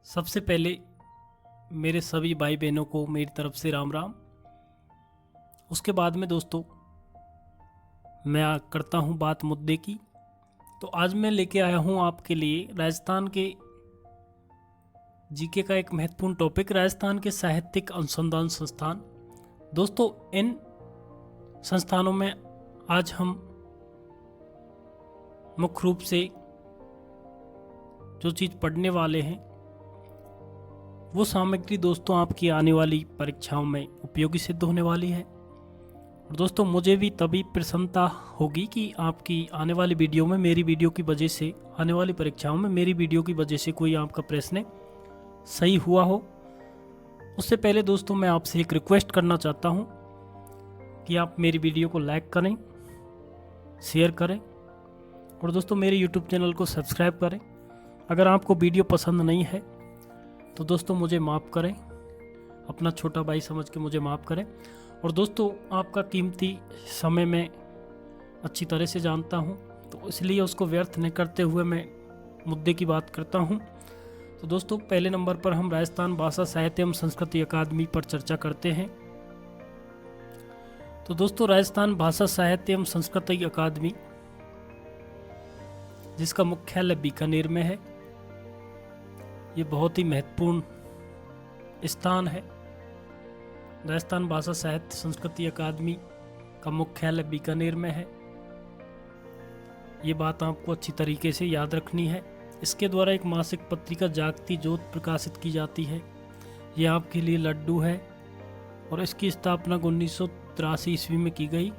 सबसे पहले मेरे सभी भाई बहनों को मेरी तरफ से राम राम। उसके बाद में दोस्तों मैं करता हूँ बात मुद्दे की। तो आज मैं लेके आया हूँ आपके लिए राजस्थान के जीके का एक महत्वपूर्ण टॉपिक, राजस्थान के साहित्यिक अनुसंधान संस्थान। दोस्तों इन संस्थानों में आज हम मुख्य रूप से जो चीज़ पढ़ने वाले हैं वो सामग्री दोस्तों आपकी आने वाली परीक्षाओं में उपयोगी सिद्ध होने वाली है। और दोस्तों मुझे भी तभी प्रसन्नता होगी कि आपकी आने वाली वीडियो में, मेरी वीडियो की वजह से, आने वाली परीक्षाओं में मेरी वीडियो की वजह से कोई आपका प्रश्न सही हुआ हो। उससे पहले दोस्तों मैं आपसे एक रिक्वेस्ट करना चाहता हूँ कि आप मेरी वीडियो को लाइक करें, शेयर करें और दोस्तों मेरे यूट्यूब चैनल को सब्सक्राइब करें। अगर आपको वीडियो पसंद नहीं है तो दोस्तों मुझे माफ़ करें, अपना छोटा भाई समझ के मुझे माफ़ करें। और दोस्तों आपका कीमती समय मैं अच्छी तरह से जानता हूं, तो इसलिए उसको व्यर्थ नहीं करते हुए मैं मुद्दे की बात करता हूं। तो दोस्तों पहले नंबर पर हम राजस्थान भाषा साहित्य एवं संस्कृति अकादमी पर चर्चा करते हैं। तो दोस्तों राजस्थान भाषा साहित्य एवं संस्कृति अकादमी, जिसका मुख्यालय बीकानेर में है, ये बहुत ही महत्वपूर्ण स्थान है। राजस्थान भाषा साहित्य संस्कृति अकादमी का मुख्यालय बीकानेर में है। ये बात आपको अच्छी तरीके से याद रखनी है। इसके द्वारा एक मासिक पत्रिका जागती ज्योत प्रकाशित की जाती है। ये आपके लिए लड्डू है और इसकी स्थापना 1983 ईस्वी में की गई।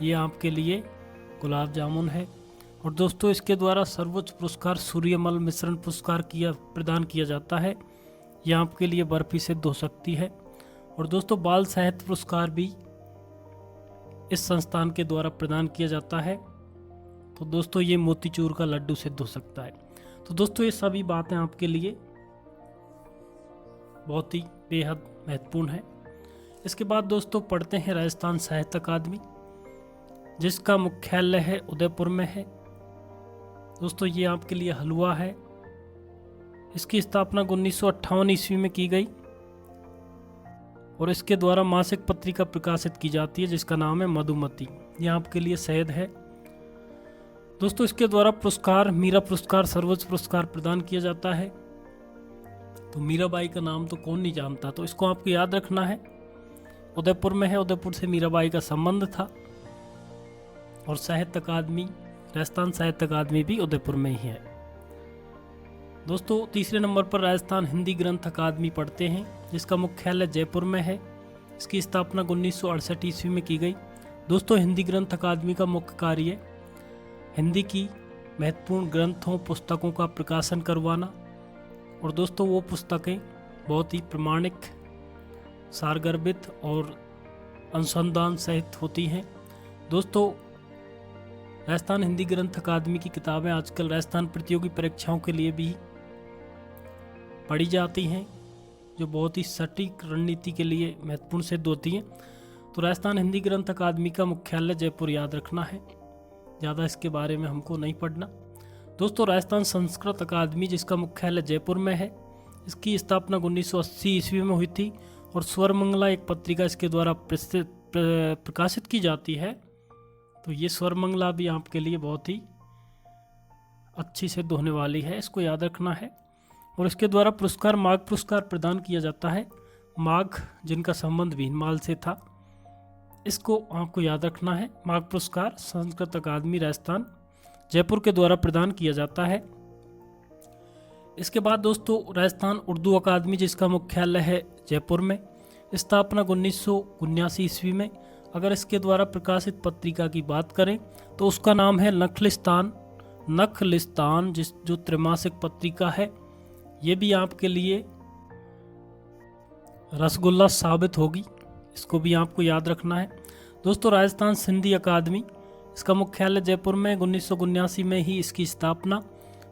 ये आपके लिए गुलाब जामुन है। और दोस्तों इसके द्वारा सर्वोच्च पुरस्कार सूर्यमल मिश्रण पुरस्कार प्रदान किया जाता है। यह आपके लिए बर्फी सिद्ध हो सकती है। और दोस्तों बाल साहित्य पुरस्कार भी इस संस्थान के द्वारा प्रदान किया जाता है। तो दोस्तों ये मोतीचूर का लड्डू सिद्ध हो सकता है। तो दोस्तों ये सभी बातें आपके लिए बहुत ही बेहद महत्वपूर्ण है। इसके बाद दोस्तों पढ़ते हैं राजस्थान साहित्य अकादमी, जिसका मुख्यालय है उदयपुर में है। दोस्तों ये आपके लिए हलवा है। इसकी स्थापना 1958 ईस्वी में की गई और इसके द्वारा मासिक पत्रिका प्रकाशित की जाती है, जिसका नाम है मधुमती। ये आपके लिए शहद है। दोस्तों इसके द्वारा पुरस्कार, मीरा पुरस्कार, सर्वोच्च पुरस्कार प्रदान किया जाता है। तो मीराबाई का नाम तो कौन नहीं जानता, तो इसको आपको याद रखना है। उदयपुर में है, उदयपुर से मीराबाई का संबंध था। और साहित्य अकादमी, राजस्थान साहित्य अकादमी भी उदयपुर में ही है। दोस्तों तीसरे नंबर पर राजस्थान हिंदी ग्रंथ अकादमी पढ़ते हैं, जिसका मुख्यालय जयपुर में है। इसकी स्थापना 1968 ईस्वी में की गई। दोस्तों हिंदी ग्रंथ अकादमी का मुख्य कार्य हिंदी की महत्वपूर्ण ग्रंथों, पुस्तकों का प्रकाशन करवाना। और दोस्तों वो पुस्तकें बहुत ही प्रामाणिक, सारगर्भित और अनुसंधान सहित होती हैं। दोस्तों राजस्थान हिंदी ग्रंथ अकादमी की किताबें आजकल राजस्थान प्रतियोगी परीक्षाओं के लिए भी पढ़ी जाती हैं, जो बहुत ही सटीक रणनीति के लिए महत्वपूर्ण सिद्ध होती हैं। तो राजस्थान हिंदी ग्रंथ अकादमी का मुख्यालय जयपुर याद रखना है, ज़्यादा इसके बारे में हमको नहीं पढ़ना। दोस्तों राजस्थान संस्कृत अकादमी, जिसका मुख्यालय जयपुर में है, इसकी स्थापना 1980 ईस्वी में हुई थी और स्वरमंगला एक पत्रिका इसके द्वारा प्रकाशित की जाती है। तो ये स्वरमंगला भी आपके लिए बहुत ही अच्छी सिद्ध होने वाली है, इसको याद रखना है। और इसके द्वारा पुरस्कार, माघ पुरस्कार प्रदान किया जाता है। माघ जिनका संबंध भीनमाल से था, इसको आपको याद रखना है। माघ पुरस्कार संस्कृत अकादमी राजस्थान जयपुर के द्वारा प्रदान किया जाता है। इसके बाद दोस्तों राजस्थान उर्दू अकादमी, जिसका मुख्यालय है जयपुर में, स्थापना 1979 ईस्वी में। अगर इसके द्वारा प्रकाशित पत्रिका की बात करें तो उसका नाम है नखलिस्तान, जो त्रैमासिक पत्रिका है। ये भी आपके लिए रसगुल्ला साबित होगी, इसको भी आपको याद रखना है। दोस्तों राजस्थान सिंधी अकादमी, इसका मुख्यालय जयपुर में, 1979 में ही इसकी स्थापना।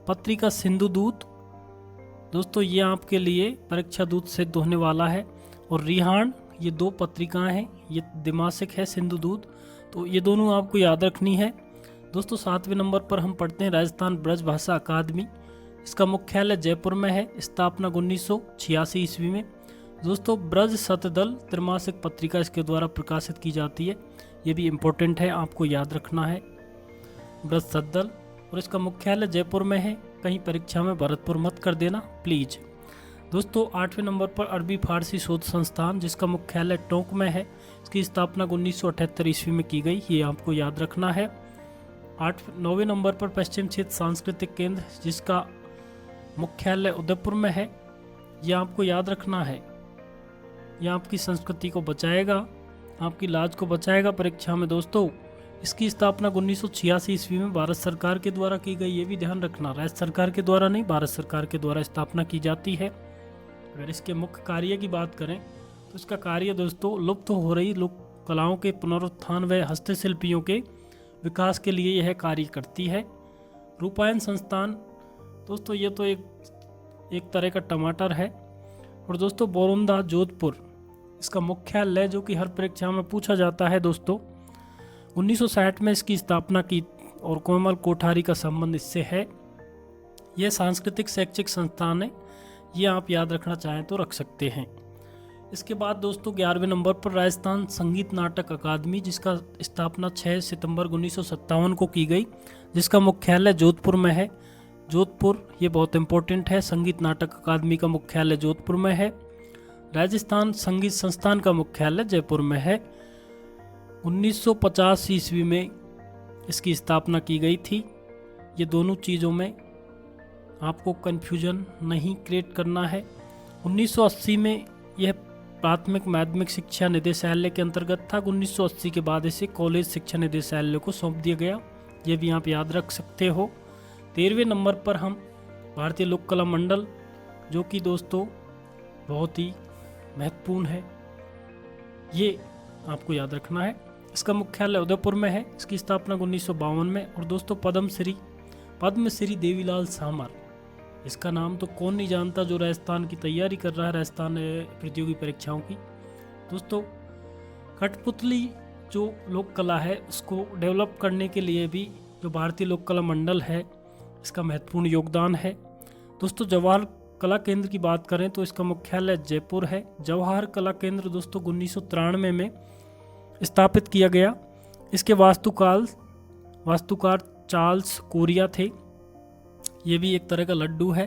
पत्रिका सिंधु दूत, दोस्तों ये आपके लिए परीक्षा दूत सिद्ध होने वाला है। और रिहान, ये दो पत्रिकाएं हैं, ये द्विमासिक है सिंधु दूत, तो ये दोनों आपको याद रखनी है। दोस्तों 7वें नंबर पर हम पढ़ते हैं राजस्थान ब्रज भाषा अकादमी, इसका मुख्यालय जयपुर में है। स्थापना 1986 ईस्वी में। दोस्तों ब्रज सतदल त्रैमासिक पत्रिका इसके द्वारा प्रकाशित की जाती है। ये भी इम्पोर्टेंट है, आपको याद रखना है, ब्रज सतदल। और इसका मुख्यालय जयपुर में है। कहीं परीक्षा में भरतपुर मत कर देना प्लीज। दोस्तों 8वें नंबर पर अरबी फारसी शोध संस्थान, जिसका मुख्यालय टोंक में है। इसकी स्थापना 1978 ईस्वी में की गई, ये आपको याद रखना है। 9वें नंबर पर पश्चिम क्षेत्र सांस्कृतिक केंद्र, जिसका मुख्यालय उदयपुर में है, ये आपको याद रखना है। यह आपकी संस्कृति को बचाएगा, आपकी लाज को बचाएगा परीक्षा में। दोस्तों इसकी स्थापना 1986 ईस्वी में भारत सरकार के द्वारा की गई, ये भी ध्यान रखना, राज्य सरकार के द्वारा नहीं, भारत सरकार के द्वारा स्थापना की जाती है। अगर इसके मुख्य कार्य की बात करें तो इसका कार्य दोस्तों लुप्त हो रही लोक कलाओं के पुनरुत्थान व हस्तशिल्पियों के विकास के लिए यह कार्य करती है। रूपायन संस्थान, दोस्तों ये तो एक तरह का टमाटर है। और दोस्तों बोरुंदा जोधपुर, इसका मुख्यालय, जो कि हर परीक्षा में पूछा जाता है दोस्तों, 1960 में इसकी स्थापना की और कोमल कोठारी का संबंध इससे है। यह सांस्कृतिक शैक्षिक संस्थान है, ये आप याद रखना चाहें तो रख सकते हैं। इसके बाद दोस्तों 11वें नंबर पर राजस्थान संगीत नाटक अकादमी, जिसका स्थापना 6 सितंबर 1957 को की गई, जिसका मुख्यालय जोधपुर में है। जोधपुर ये बहुत इंपॉर्टेंट है। संगीत नाटक अकादमी का मुख्यालय जोधपुर में है। राजस्थान संगीत संस्थान का मुख्यालय जयपुर में है। 1950 ईस्वी में इसकी स्थापना की गई थी। ये दोनों चीज़ों में आपको कन्फ्यूजन नहीं क्रिएट करना है। 1980 में यह प्राथमिक माध्यमिक शिक्षा निदेशालय के अंतर्गत था। 1980 के बाद इसे कॉलेज शिक्षा निदेशालय को सौंप दिया गया, ये भी आप याद रख सकते हो। 13वें नंबर पर हम भारतीय लोक कला मंडल, जो कि दोस्तों बहुत ही महत्वपूर्ण है, ये आपको याद रखना है। इसका मुख्यालय उदयपुर में है। इसकी स्थापना 1952 में। और दोस्तों पद्मश्री देवीलाल सामर, इसका नाम तो कौन नहीं जानता जो राजस्थान की तैयारी कर रहा है, राजस्थान प्रतियोगी परीक्षाओं की। दोस्तों कठपुतली जो लोक कला है उसको डेवलप करने के लिए भी जो भारतीय लोक कला मंडल है, इसका महत्वपूर्ण योगदान है। दोस्तों जवाहर कला केंद्र की बात करें तो इसका मुख्यालय जयपुर है। जवाहर कला केंद्र दोस्तों 1993 में स्थापित किया गया। इसके वास्तुकार चार्ल्स कोरिया थे, ये भी एक तरह का लड्डू है।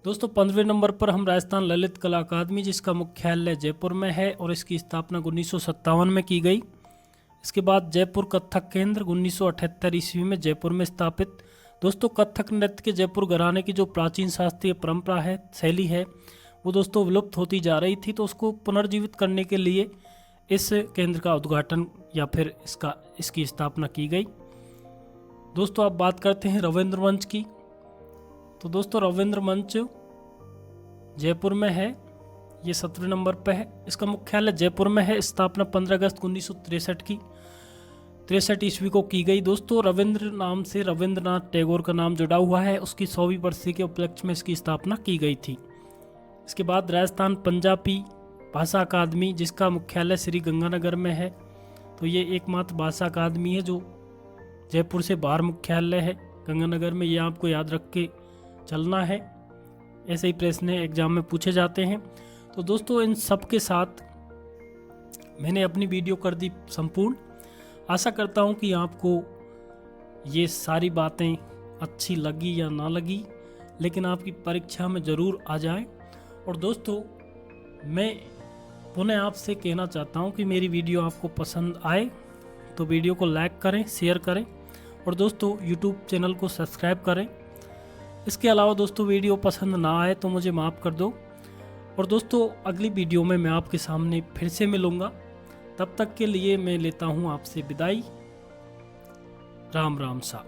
दोस्तों 15वें नंबर पर हम राजस्थान ललित कला अकादमी, जिसका मुख्यालय जयपुर में है और इसकी स्थापना 1957 में की गई। इसके बाद जयपुर कथक केंद्र 1978 ईस्वी में जयपुर में स्थापित। दोस्तों कथक नृत्य के जयपुर घराने की जो प्राचीन शास्त्रीय परंपरा है, शैली है, वो दोस्तों विलुप्त होती जा रही थी, तो उसको पुनर्जीवित करने के लिए इस केंद्र का उद्घाटन या फिर इसकी स्थापना की गई। दोस्तों आप बात करते हैं रविंद्र मंच की, तो दोस्तों रविंद्र मंच जयपुर में है, ये 17वें नंबर पर है। इसका मुख्यालय जयपुर में है। स्थापना 15 अगस्त 1963 ईस्वी को की गई। दोस्तों रविंद्र नाम से रविंद्रनाथ टैगोर का नाम जुड़ा हुआ है, उसकी 100वीं बरसी के उपलक्ष्य में इसकी स्थापना की गई थी। इसके बाद राजस्थान पंजाबी भाषा अकादमी, जिसका मुख्यालय श्री गंगानगर में है, तो ये एकमात्र भाषा अकादमी है जो जयपुर से बाहर मुख्यालय है गंगानगर में, ये आपको याद रख के चलना है, ऐसे ही प्रश्न एग्जाम में पूछे जाते हैं। तो दोस्तों इन सब के साथ मैंने अपनी वीडियो कर दी संपूर्ण। आशा करता हूँ कि आपको ये सारी बातें अच्छी लगी या ना लगी, लेकिन आपकी परीक्षा में ज़रूर आ जाए। और दोस्तों मैं पुनः आपसे कहना चाहता हूँ कि मेरी वीडियो आपको पसंद आए तो वीडियो को लाइक करें, शेयर करें और दोस्तों यूट्यूब चैनल को सब्सक्राइब करें। इसके अलावा दोस्तों वीडियो पसंद ना आए तो मुझे माफ़ कर दो। और दोस्तों अगली वीडियो में मैं आपके सामने फिर से मिलूँगा, तब तक के लिए मैं लेता हूँ आपसे विदाई। राम राम सा।